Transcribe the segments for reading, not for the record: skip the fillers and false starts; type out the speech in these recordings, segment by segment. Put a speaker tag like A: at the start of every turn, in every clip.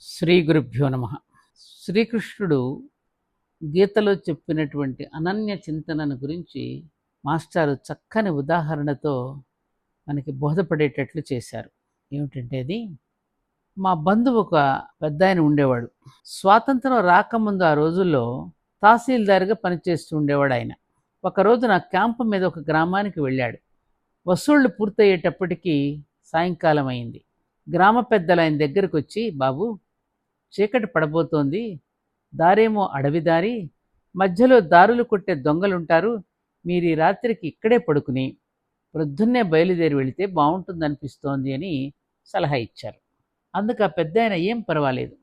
A: శ్రీ గురుభ్యో నమ. శ్రీకృష్ణుడు గీతలో చెప్పినటువంటి అనన్య చింతనను గురించి మాస్టారు చక్కని ఉదాహరణతో మనకి బోధపడేటట్లు చేశారు. ఏమిటంటే అది, మా బంధువు ఒక పెద్ద ఆయన ఉండేవాడు. స్వాతంత్రం రాకముందు ఆ రోజుల్లో తహసీల్దార్గా పనిచేస్తూ ఉండేవాడు ఆయన. ఒకరోజు నా క్యాంపు మీద ఒక గ్రామానికి వెళ్ళాడు. వసూళ్లు పూర్తయ్యేటప్పటికీ సాయంకాలం అయింది. గ్రామ పెద్దలు ఆయన దగ్గరకు వచ్చి, బాబు, చీకటి పడబోతోంది, దారేమో అడవి దారి, మధ్యలో దారులు కొట్టే దొంగలుంటారు, మీరు ఈ రాత్రికి ఇక్కడే పడుకుని ప్రొద్దున్నే బయలుదేరి వెళితే బాగుంటుందనిపిస్తోంది అని సలహా ఇచ్చారు. అందుకు ఆ పెద్ద ఆయన, ఏం పర్వాలేదు,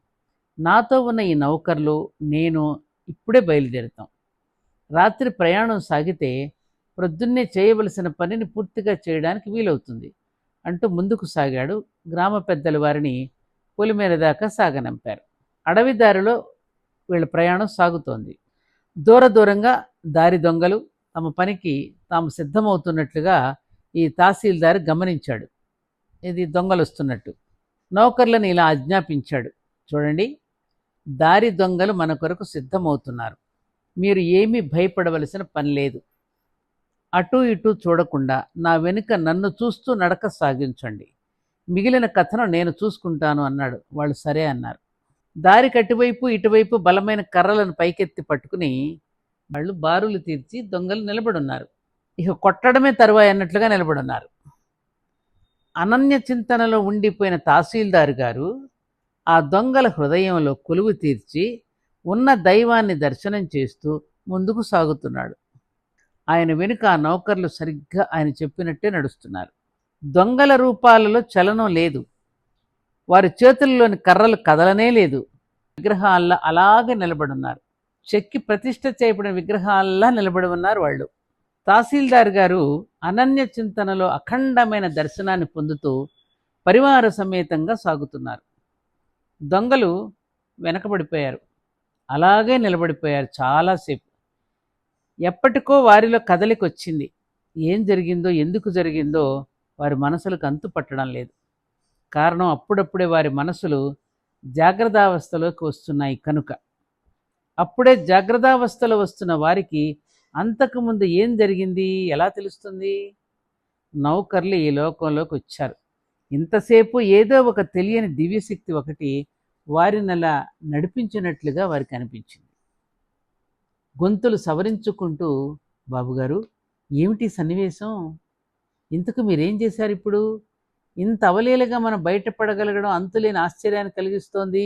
A: నాతో ఉన్న ఈ నౌకర్లు నేను ఇప్పుడే బయలుదేరుతాం. రాత్రి ప్రయాణం సాగితే ప్రొద్దున్నే చేయవలసిన పనిని పూర్తిగా చేయడానికి వీలవుతుంది అంటూ ముందుకు సాగాడు. గ్రామ పెద్దల వారిని పొలిమేర దాకా సాగనంపారు. అడవి దారిలో వీళ్ళ ప్రయాణం సాగుతోంది. దూరంగా దారి దొంగలు తమ పనికి తాము సిద్ధమవుతున్నట్లుగా ఈ తహసీల్దార్ గమనించాడు. ఇది దొంగలు వస్తున్నట్టు. నౌకర్లను ఇలా ఆజ్ఞాపించాడు, చూడండి, దారి దొంగలు మన కొరకు సిద్ధమవుతున్నారు, మీరు ఏమీ భయపడవలసిన పని లేదు. అటు ఇటు చూడకుండా నా వెనుక నన్ను చూస్తూ నడక సాగించండి, మిగిలిన కథను నేను చూసుకుంటాను అన్నాడు. వాళ్ళు సరే అన్నారు. దారికి అటువైపు ఇటువైపు బలమైన కర్రలను పైకెత్తి పట్టుకుని వాళ్ళు బారులు తీర్చి దొంగలు నిలబడున్నారు. ఇక కొట్టడమే తరువాయి అన్నట్లుగా నిలబడున్నారు. అనన్య చింతనలో ఉండిపోయిన తహసీల్దార్ గారు ఆ దొంగల హృదయంలో కొలువు తీర్చి ఉన్న దైవాన్ని దర్శనం చేస్తూ ముందుకు సాగుతున్నాడు. ఆయన వెనుక ఆ నౌకర్లు సరిగ్గా ఆయన చెప్పినట్టే నడుస్తున్నారు. దొంగల రూపాలలో చలనం లేదు, వారి చేతుల్లోని కర్రలు కదలనే లేదు. విగ్రహాల్లా అలాగే నిలబడున్నారు. చెక్కి ప్రతిష్ఠ చేయబడిన విగ్రహాల్లా నిలబడి ఉన్నారు వాళ్ళు. తహసీల్దార్ గారు అనన్య చింతనలో అఖండమైన దర్శనాన్ని పొందుతూ పరివార సమేతంగా సాగుతున్నారు. దొంగలు వెనకబడిపోయారు, అలాగే నిలబడిపోయారు చాలాసేపు. ఎప్పటికో వారిలో కదలిక వచ్చింది. ఏం జరిగిందో, ఎందుకు జరిగిందో వారి మనసులకు అంతు పట్టడం లేదు. కారణం, అప్పుడప్పుడే వారి మనసులు జాగ్రత్తావస్థలోకి వస్తున్నాయి కనుక. అప్పుడే జాగ్రత్తావస్థలో వస్తున్న వారికి అంతకుముందు ఏం జరిగింది ఎలా తెలుస్తుంది? నౌకర్లు ఈ లోకంలోకి వచ్చారు. ఇంతసేపు ఏదో ఒక తెలియని దివ్యశక్తి ఒకటి వారిని అలా నడిపించినట్లుగా వారికి అనిపించింది. గొంతులు సవరించుకుంటూ, బాబుగారు, ఏమిటి సన్నివేశం, ఇంతకు మీరేం చేశారు ఇప్పుడు? ఇంత అవలీలగా మనం బయటపడగలగడం అంతులేని ఆశ్చర్యాన్ని కలిగిస్తోంది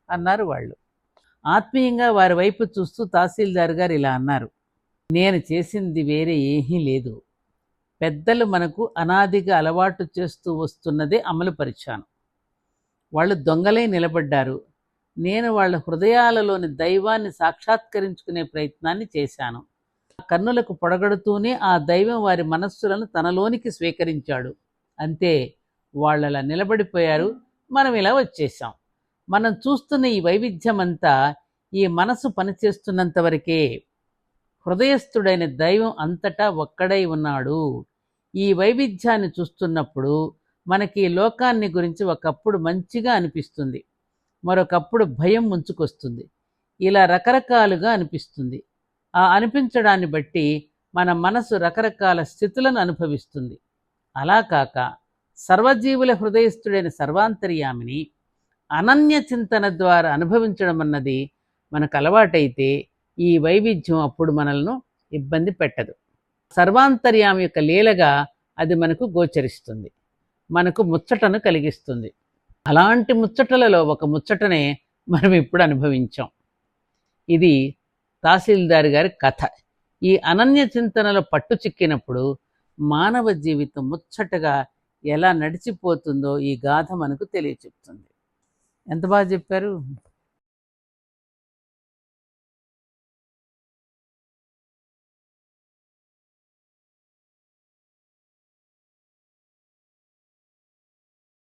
A: అన్నారు వాళ్ళు. ఆత్మీయంగా వారి వైపు చూస్తూ తహసీల్దార్ గారు ఇలా అన్నారు, నేను చేసింది వేరే ఏమీ లేదు. పెద్దలు మనకు అనాదిగా అలవాటు చేస్తూ వస్తున్నదే అమలుపరిచాను. వాళ్ళు దొంగలై నిలబడ్డారు, నేను వాళ్ళ హృదయాలలోని దైవాన్ని సాక్షాత్కరించుకునే ప్రయత్నాన్ని చేశాను. కన్నులకు పొడగడుతూనే ఆ దైవం వారి మనస్సులను తనలోనికి స్వీకరించాడు. అంతే, వాళ్ళలా నిలబడిపోయారు, మనం ఇలా వచ్చేసాం. మనం చూస్తున్న ఈ వైవిధ్యం అంతా ఈ మనసు పనిచేస్తున్నంత వరకే. హృదయస్థుడైన దైవం అంతటా ఒక్కడై ఉన్నాడు. ఈ వైవిధ్యాన్ని చూస్తున్నప్పుడు మనకి ఈ లోకాన్ని గురించి ఒకప్పుడు మంచిగా అనిపిస్తుంది, మరొకప్పుడు భయం ముంచుకొస్తుంది. ఇలా రకరకాలుగా అనిపిస్తుంది. ఆ అనిపించడాన్ని బట్టి మన మనసు రకరకాల స్థితులను అనుభవిస్తుంది. అలా కాక సర్వజీవుల హృదయస్థుడైన సర్వాంతర్యామిని అనన్య చింతన ద్వారా అనుభవించడం అన్నది మనకు అలవాటైతే ఈ వైవిధ్యం అప్పుడు మనల్ని ఇబ్బంది పెట్టదు. సర్వాంతర్యామి యొక్క లీలగా అది మనకు గోచరిస్తుంది, మనకు ముచ్చటను కలిగిస్తుంది. అలాంటి ముచ్చటలలో ఒక ముచ్చటనే మనం ఇప్పుడు అనుభవించాం. ఇది తహసీల్దార్ గారి కథ. ఈ అనన్య చింతనలో పట్టు చిక్కినప్పుడు మానవ జీవితం ముచ్చటగా ఎలా నడిచిపోతుందో ఈ గాథ మనకు తెలియచెప్తుంది. ఎంత బాగా చెప్పారు.